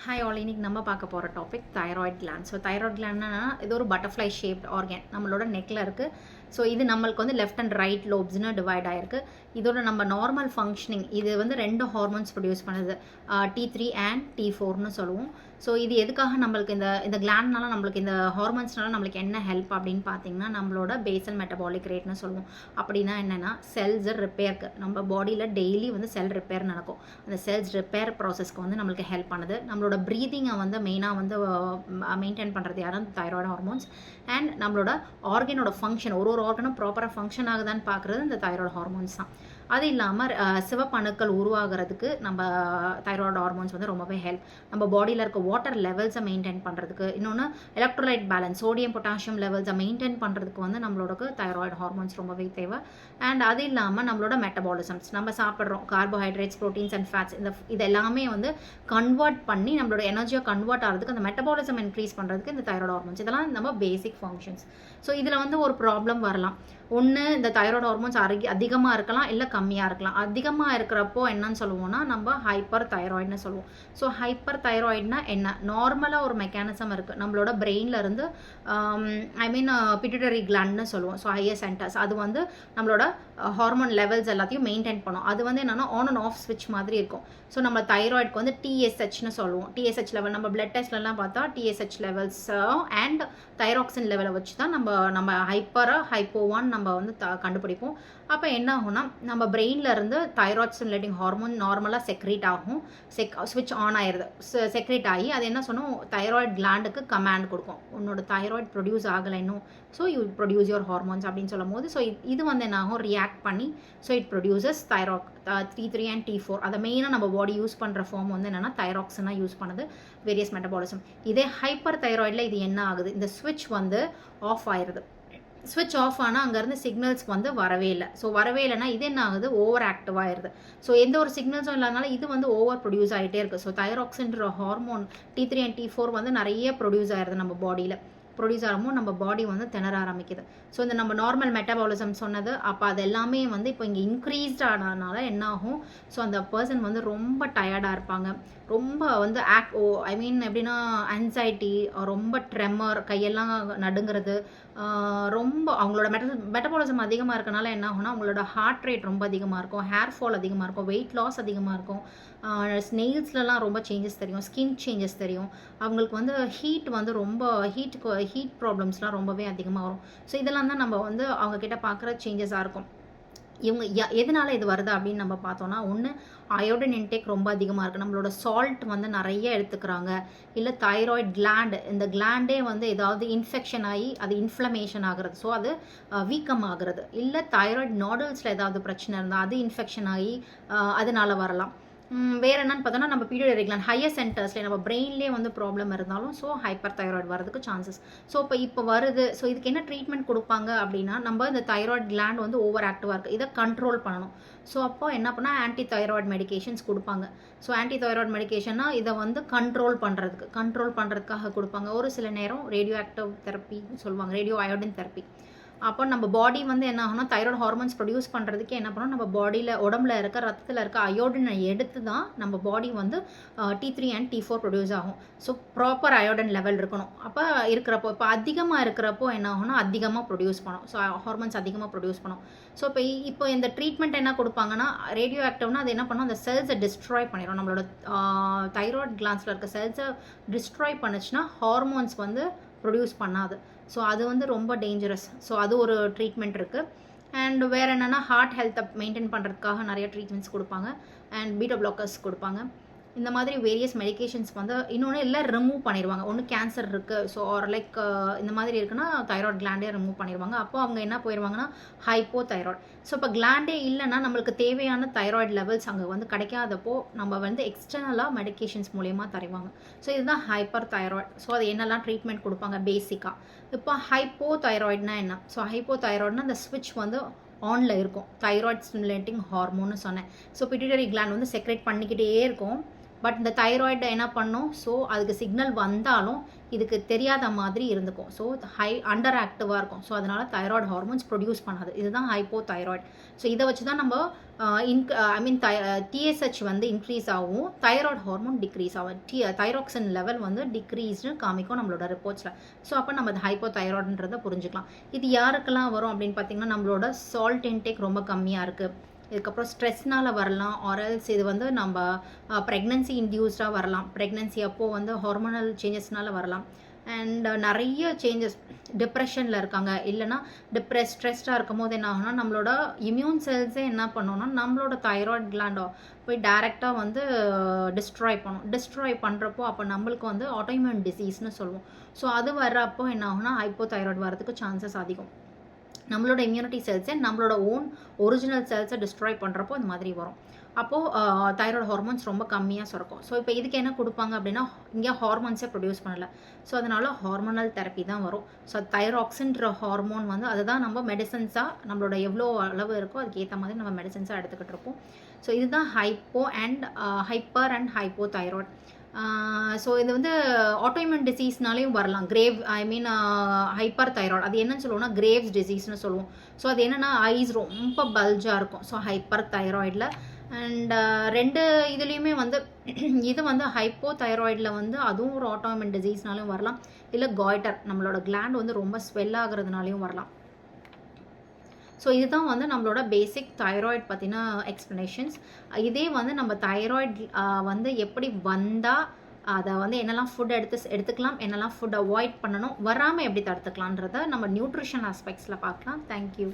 Hi all, இன்னைக்கு நம்ம பார்க்க போகிற topic thyroid gland. So thyroid கிளாண்ட்னா இது ஒரு பட்டர்ஃப்ளை ஷேப்ட் ஆர்கன் நம்மளோட நெக்கில் இருக்குது. ஸோ இது நம்மளுக்கு வந்து லெஃப்ட் அண்ட் ரைட் லோப்ஸ்னு டிவைட் ஆகிருக்கு. இதோட நம்ம நார்மல் ஃபங்க்ஷனிங் இது வந்து 2 ஹார்மோன்ஸ் ப்ரொடியூஸ் பண்ணுது, T3 அண்ட் T4னு சொல்லுவோம். ஸோ இது எதுக்காக நம்மளுக்கு இந்த கிளாண்ட்னால நம்மளுக்கு இந்த ஹார்மோன்ஸ்னால நம்மளுக்கு என்ன ஹெல்ப் அப்படின்னு பார்த்தீங்கன்னா, நம்மளோட பேசல் மெட்டபாலிக் ரேட்னு சொல்லுவோம். அப்படின்னா என்னென்னா செல்ஸ் ரிப்பேருக்கு, நம்ம பாடியில் டெய்லி வந்து செல் ரிப்பேர் நடக்கும். அந்த செல்ஸ் ரிப்பேர் ப்ராசஸ்க்கு வந்து நம்மளுக்கு ஹெல்ப் பண்ணுது. நம்மளோட ப்ரீதிங்கை வந்து மெயினாக வந்து மெயின்டைன் பண்ணுறது யாரும் தைராய்டு ஹார்மோன்ஸ். அண்ட் நம்மளோட ஆர்கனோட ஃபங்க்ஷன், ஒரு ஆர்கனும் ப்ராப்பராக ஃபங்க்ஷன் ஆகுதான்னு பார்க்குறது இந்த தைராய்டு ஹார்மோன்ஸ் தான். அது இல்லாமல் சிவப்பணுக்கள் உருவாகிறதுக்கு நம்ம தைராய்டு ஹார்மோன்ஸ் வந்து ரொம்பவே ஹெல்ப். நம்ம பாடியில் இருக்க வாட்டர் லெவல்ஸை மெயின்டைன் பண்ணுறதுக்கு, இன்னொன்று எலக்ட்ரோலைட் பேலன்ஸ், சோடியம் பொட்டாசியம் லெவல்ஸை மெயின்டைன் பண்ணுறதுக்கு வந்து நம்மளோட தைராய்டு ஹார்மோன்ஸ் ரொம்பவே தேவை. அண்ட் அது இல்லாமல் நம்மளோட மெட்டபாலிசம்ஸ், நம்ம சாப்பிட்றோம் கார்போஹைட்ரேட்ஸ், ப்ரோட்டீன்ஸ் அண்ட் ஃபேட்ஸ், இது எல்லாமே வந்து கன்வெர்ட் பண்ணி நம்மளோட எனர்ஜியை கன்வெர்ட் ஆகிறதுக்கு, அந்த மெட்டபாலிசம் இன்க்ரீஸ் பண்ணுறதுக்கு இந்த தைராய்டு ஹார்மோன்ஸ், இதெல்லாம் நம்ம பேசிக் ஃபங்க்ஷன்ஸ். ஸோ இதில் வந்து ஒரு ப்ராப்ளம் வரலாம். ஒன்று, இந்த தைராய்டு ஹார்மோன்ஸ் அதிகமாக இருக்கலாம், இல்லை கம்மியாக இருக்கலாம். அதிகமாக இருக்கிறப்போ என்னன்னு சொல்லுவோம்னா நம்ம ஹைப்பர் தைராய்டுன்னு சொல்லுவோம். ஸோ ஹைப்பர் தைராய்டுனா என்ன? நார்மலாக ஒரு மெக்கானிசம் இருக்குது நம்மளோட பிரெயினில் இருந்து, பிட்யூட்டரி கிளாண்ட்னு சொல்லுவோம். ஸோ ஹையர் சென்டர்ஸ் அது வந்து நம்மளோட ஹார்மோன் லெவல்ஸ் எல்லாத்தையும் மெயின்டைன் பண்ணும். அது வந்து என்னென்னா ஆன் அண்ட் ஆஃப் ஸ்விட்ச் மாதிரி இருக்கும். ஸோ நம்ம தைராய்டுக்கு வந்து TSHன்னு சொல்லுவோம். TSH லெவல் நம்ம பிளட் டெஸ்ட்லலாம் பார்த்தா TSH லெவல்ஸ் அண்ட் தைராக்சின் லெவலை வச்சு தான் நம்ம ஹைப்போவான்னு நம்ம வந்து கண்டுபிடிப்போம். அப்போ என்ன ஆகும்னா, நம்ம பிரெயினில் இருந்து தைராய்ட் ஸ்டிமுலேட்டிங் ஹார்மோன் நார்மலாக செக்ரேட் ஆகும், ஸ்விட்ச் ஆன் ஆயிடுது. செக்ரேட் ஆகி அது என்ன சொன்னோம், தைராய்டு கிளாண்டுக்கு கமாண்ட் கொடுக்கும், உன்னோட தைராய்டு ப்ரொடியூஸ் ஆகலை இன்னும், so you produce your hormones அப்படின்னு சொல்லும் போது, ஸோ இது வந்து என்ன ஆகும், ரியாக்ட் பண்ணி so it produces T3 and T4. அதை மெயினாக நம்ம பாடி யூஸ் பண்ணுற ஃபார்ம் வந்து என்னென்னா தைராக்சினாக யூஸ் பண்ணுது, வேரியஸ் மெட்டபாலிசம். இதே ஹைப்பர் தைராய்டில் இது என்ன ஆகுது, இந்த ஸ்விட்ச் வந்து ஆஃப் ஆயிடுது. ஸ்விட்ச் ஆஃப் ஆனால் அங்கேருந்து சிக்னல்ஸ் வந்து வரவே இல்லை. ஸோ வரவே இல்லைன்னா இது என்ன ஆகுது, ஓவர் ஆக்டிவ் ஆயிடுது. ஸோ எந்த ஒரு சிக்னல்ஸும் இல்லாதனால இது வந்து ஓவர் ப்ரொடியூஸ் ஆகிட்டே இருக்குது. So தைராக்சின்ற hormone T3 and T4 வந்து நிறைய ப்ரொடியூஸ் ஆயிடுது நம்ம பாடியில். ப்ரொடியூஸ் ஆகும்போது நம்ம பாடி வந்து திணற ஆரம்பிக்குது. ஸோ இந்த நம்ம நார்மல் மெட்டபாலிசம் சொன்னது, அப்போ அது எல்லாமே வந்து இப்போ இங்கே இன்க்ரீஸ்ட் ஆனதுனால என்ன ஆகும், ஸோ அந்த பர்சன் வந்து ரொம்ப டயர்டாக இருப்பாங்க, ரொம்ப வந்து எப்படின்னா ஆன்சைட்டி, ரொம்ப ட்ரெமர், கையெல்லாம் நடுங்கிறது, ரொம்ப அவங்களோட மெட்டபாலிசம் அதிகமாக இருக்கனால என்ன ஆகும்னா அவங்களோட ஹார்ட் ரேட் ரொம்ப அதிகமாக இருக்கும், ஹேர் ஃபால் அதிகமாக இருக்கும், வெயிட் லாஸ் அதிகமாக இருக்கும், ஸ்னெயில்ஸ்லலாம் ரொம்ப சேஞ்சஸ் தெரியும், ஸ்கின் சேஞ்சஸ் தெரியும், அவங்களுக்கு வந்து ஹீட் வந்து ரொம்ப ஹீட் ப்ராப்ளம்ஸ்லாம் ரொம்பவே அதிகமாக வரும். ஸோ இதெல்லாம் தான் நம்ம வந்து அவங்கக்கிட்ட பார்க்குற சேஞ்சஸாக இருக்கும். இவங்க எதனால இது வருது அப்படின்னு நம்ம பார்த்தோன்னா, ஒன்று அயோடின் இன்டேக் ரொம்ப அதிகமாக இருக்குது, நம்மளோட சால்ட் வந்து நிறைய எடுத்துக்கிறாங்க, இல்லை தைராய்டு கிளாண்டு, இந்த கிளாண்டே வந்து ஏதாவது இன்ஃபெக்ஷன் ஆகி அது இன்ஃப்ளமேஷன் ஆகிறது, ஸோ அது வீக்கம் ஆகிறது, இல்லை தைராய்டு நாடல்ஸில் ஏதாவது பிரச்சனை இருந்தால் அது இன்ஃபெக்ஷன் ஆகி அதனால வரலாம். வேறு என்னன்னு பார்த்தோன்னா, நம்ம பிட்யூட்டரி கிளாண்ட் ஹையர் சென்டர்ஸ்லேயே நம்ம பிரெயின்லேயே வந்து ப்ராப்ளம் இருந்தாலும் ஸோ ஹைப்பர் தைராய்டு வரதுக்கு சான்சஸ். ஸோ இப்போ வருது. ஸோ இதுக்கு என்ன ட்ரீட்மெண்ட் கொடுப்பாங்க அப்படின்னா, நம்ம இந்த தைராய்டு கிளாண்ட் வந்து ஓவர் ஆக்டிவாக இருக்குது, இதை கண்ட்ரோல் பண்ணணும். ஸோ அப்போ என்ன பண்ணால் ஆன்டி தைராய்டு மெடிகேஷன்ஸ் கொடுப்பாங்க. ஸோ ஆன்டி தைராய்டு மெடிகேஷன்னா இதை வந்து கண்ட்ரோல் பண்ணுறதுக்காக கொடுப்பாங்க. ஒரு சில நேரம் ரேடியோ ஆக்டிவ் தெரப்பி சொல்லுவாங்க, ரேடியோ அயோடின் தெரப்பி. அப்போ நம்ம பாடி வந்து என்ன ஆகும்னா, தைராய்டு ஹார்மோன்ஸ் ப்ரொடியூஸ் பண்ணுறதுக்கு என்ன பண்ணணும், நம்ம பாடியில் உடம்புல இருக்க ரத்தத்தில் இருக்க அயோடினை எடுத்து தான் நம்ம பாடி வந்து T3 அண்ட் T4 ப்ரொடியூஸ் ஆகும். ஸோ ப்ராப்பர் அயோடின் லெவல் இருக்கணும். அப்போ இருக்கிறப்போ இப்போ அதிகமாக இருக்கிறப்போ என்ன ஆகும்னா அதிகமாக ப்ரொடியூஸ் பண்ணும், ஸோ ஹார்மோன்ஸ் அதிகமாக ப்ரொடியூஸ் பண்ணும். ஸோ இப்போ இந்த ட்ரீட்மெண்ட் என்ன கொடுப்பாங்கன்னா, ரேடியோ ஆக்டிவ்னா அது என்ன பண்ணும், அந்த செல்ஸை டிஸ்ட்ராய் பண்ணிடும், நம்மளோட தைராய்டு கிளாண்ட்ஸில் இருக்க செல்ஸை டிஸ்ட்ராய் பண்ணுச்சுன்னா ஹார்மோன்ஸ் வந்து ப்ரொடியூஸ் பண்ணாது. ஸோ அது வந்து ரொம்ப டேஞ்சரஸ். ஸோ அது ஒரு ட்ரீட்மெண்ட் இருக்குது. அண்ட் வேறு என்னென்னா, ஹார்ட் ஹெல்த்தை மெயின்டைன் பண்ணுறதுக்காக நிறைய ட்ரீட்மெண்ட்ஸ் கொடுப்பாங்க, அண்ட் பீட்டா பிளாக்கர்ஸ் கொடுப்பாங்க. இந்த மாதிரி வேரியஸ் மெடிகேஷன்ஸ் வந்து இன்னொன்று எல்லாம் ரிமூவ் பண்ணிடுவாங்க. ஒன்று கேன்சர் இருக்குது, ஸோ லைக் இந்த மாதிரி இருக்குன்னா தைராய்டு கிளாண்டே ரிமூவ் பண்ணிடுவாங்க. அப்போ அவங்க என்ன போயிடுவாங்கன்னா ஹைப்போ தைராய்டு. ஸோ இப்போ கிளாண்டே இல்லைன்னா நம்மளுக்கு தேவையான தைராய்டு லெவல்ஸ் அங்கே வந்து கிடைக்காதப்போ நம்ம வந்து எக்ஸ்டர்னலாக மெடிகேஷன்ஸ் மூலயமா தருவாங்க. ஸோ இதுதான் ஹைப்பர் தைராய்டு. ஸோ அது என்னெல்லாம் ட்ரீட்மெண்ட் கொடுப்பாங்க பேசிக்காக. இப்போ ஹைப்போ தைராய்டுனா என்ன? ஸோ ஹைப்போ தைராய்டுனா அந்த ஸ்விட்ச் வந்து ஆனில் இருக்கும், தைராய்டு ஸ்டிமுலேட்டிங் ஹார்மோன்னு சொன்னேன். ஸோ பிட்யூட்டரி கிளாண்ட் வந்து செக்ரேட் பண்ணிக்கிட்டே இருக்கும், பட் இந்த தைராய்டு என்ன பண்ணும், ஸோ அதுக்கு சிக்னல் வந்தாலும் இதுக்கு தெரியாத மாதிரி இருந்துக்கும். ஸோ அண்டர் ஆக்டிவாக இருக்கும். ஸோ அதனால் தைராய்டு ஹார்மோன்ஸ் ப்ரொடியூஸ் பண்ணாது. இதுதான் ஹைப்போ தைராய்டு. ஸோ இதை வச்சு தான் நம்ம டிஎஸ்ஹெச் வந்து இன்க்ரீஸ் ஆகும், தைராய்டு ஹார்மோன் டிக்ரீஸ் ஆகும். தைராக்சின் லெவல் வந்து டிக்ரீஸ்னு காமிக்கும் நம்மளோட ரிப்போர்ட்ஸில். ஸோ அப்போ நம்ம அது ஹைப்போ தைராய்டுன்றதை புரிஞ்சுக்கலாம். இது யாருக்கெல்லாம் வரும் அப்படின்னு பார்த்தீங்கன்னா, நம்மளோட சால்ட் இன்டேக் ரொம்ப கம்மியாக இருக்குது, இதுக்கப்புறம் ஸ்ட்ரெஸ்னால் வரலாம், ஆரல்ஸ் இது வந்து நம்ம ப்ரெக்னன்சி இன்டியூஸ்டாக வரலாம், ப்ரெக்னன்சி அப்போது வந்து ஹார்மோனல் சேஞ்சஸ்னால் வரலாம், அண்ட் நிறைய சேஞ்சஸ், டிப்ரெஷனில் இருக்காங்க, இல்லைனா ஸ்ட்ரெஸ்டாக இருக்கும் போது என்ன ஆகும்னா நம்மளோட இம்யூன் செல்ஸே என்ன பண்ணோன்னா நம்மளோட தைராய்டு கிளாண்டோ போய் டைரெக்டாக வந்து டிஸ்ட்ராய் பண்ணுறப்போ அப்போ நம்மளுக்கு வந்து ஆட்டோஇம்யூன் டிசீஸ்னு சொல்லுவோம். ஸோ அது வர்றப்போ என்ன ஆகும்னா ஹைப்போ தைராய்டு வரதுக்கு சான்சஸ் அதிகம். நம்மளோட இம்யூனிட்டி செல்ஸை நம்மளோட ஓன் ஒரிஜினல் செல்ஸை டிஸ்ட்ராய் பண்ணுறப்போ இந்த மாதிரி வரும். அப்போது தைராய்டு ஹார்மோன்ஸ் ரொம்ப கம்மியாக சுரக்கும். ஸோ இப்போ இதுக்கு என்ன கொடுப்பாங்க அப்படின்னா, இங்கே ஹார்மோன்ஸே ப்ரொடியூஸ் பண்ணலை, ஸோ அதனால் ஹார்மோனல் தெரப்பி தான் வரும். ஸோ தைராக்சின்ற ஹார்மோன் வந்து அதுதான் நம்ம மெடிசன்ஸாக நம்மளோட எவ்வளோ அளவு இருக்கோ அதுக்கு ஏற்ற மாதிரி நம்ம மெடிசன்ஸாக எடுத்துக்கிட்டு இருப்போம். ஸோ இதுதான் hyper and hypo thyroid. So இது வந்து ஆட்டோஇம்யூன் டிசீஸ்னாலேயும் வரலாம். ஹைப்பர் தைராய்டு அது என்னன்னு சொல்லுவோம்னா கிரேவ்ஸ் டிசீஸ்னு சொல்லுவோம். ஸோ அது என்னென்னா ஐஸ் ரொம்ப பல்ஜாக இருக்கும். ஸோ ஹைப்பர் தைராய்டில் அண்ட் ரெண்டு இதுலேயுமே வந்து இது வந்து ஹைப்போ தைராய்டில் வந்து அதுவும் ஒரு ஆட்டோஇம்யூன் டிசீஸ்னாலையும் வரலாம், இல்லை காய்டர் நம்மளோட கிளாண்ட் வந்து ரொம்ப ஸ்வெல் ஆகுறதுனாலையும் வரலாம். ஸோ இதுதான் வந்து நம்மளோட பேசிக் தைராய்டு பற்றின எக்ஸ்ப்ளனேஷன்ஸ். இதே வந்து நம்ம தைராய்டு வந்து எப்படி வந்தால் அதை வந்து என்னெல்லாம் ஃபுட் எடுத்துக்கலாம், என்னெல்லாம் ஃபுட் அவாய்ட் பண்ணணும், வராமல் எப்படி தடுத்துக்கலான்றதை நம்ம நியூட்ரிஷன் ஆஸ்பெக்ட்ஸில் பார்க்கலாம். தேங்க்யூ.